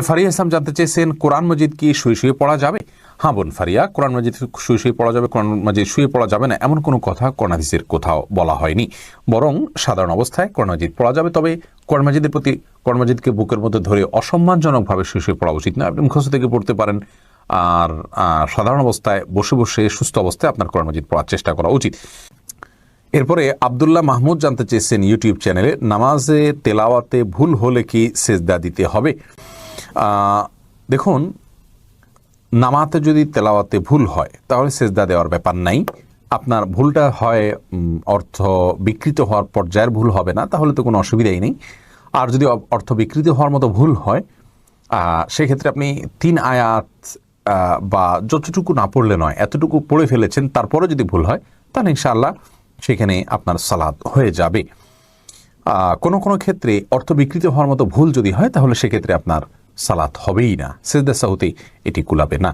ফারিয়া ইসলাম জানতে চেয়েছেন, কোরআন মজিদ কি শুয়ে শুয়ে পড়া যাবে? হ্যাঁ বোন ফারিয়া, কোরআন মজিদ শুয়ে শুয়ে পড়া যাবে। কোরআন মজিদ শুয়ে পড়া যাবে না এমন কোনো কথা কোরআন হাদিসের কোথাও বলা হয়নি, বরং সাধারণ অবস্থায় কোরআন মজিদ পড়া যাবে। তবে কোরআন মজিদের প্রতি, কোরআন মজিদকে বুকের মধ্যে ধরে অসম্মানজনকভাবে শুয়ে শুয়ে পড়া উচিত না। আপনি মুখস্থ থেকে পড়তে পারেন, আর সাধারণ অবস্থায় বসে বসে সুস্থ অবস্থায় আপনার কোরআন মজিদ পড়ার চেষ্টা করা উচিত। এরপরে আবদুল্লাহ মাহমুদ জানতে চেয়েছেন ইউটিউব চ্যানেলে, নামাজে তেলাওয়াতে ভুল হলে কি সেজদা দিতে হবে? দেখুন, নামাতে যদি তেলাওয়াতে ভুল হয় তাহলে সেজদা দেওয়ার ব্যাপার নাই। আপনার ভুলটা হয় অর্থ বিকৃত হওয়ার পর্যায়ের ভুল হবে না, তাহলে তো কোনো অসুবিধাই নেই। আর যদি অর্থ বিকৃত হওয়ার মতো ভুল হয়, সেক্ষেত্রে আপনি 3 আয়াত বা যতটুকু না পড়লে নয় এতটুকু পড়ে ফেলেছেন, তারপরে যদি ভুল হয় তাহলে ইনশাআল্লাহ সেখানে আপনার সালাত হয়ে যাবে। কোনো কোনো ক্ষেত্রে অর্থ বিকৃত হওয়ার মতো ভুল যদি হয় তাহলে সেক্ষেত্রে আপনার সালাত হবেই না, সিজদা সাহুতে এটি কুলাবে না।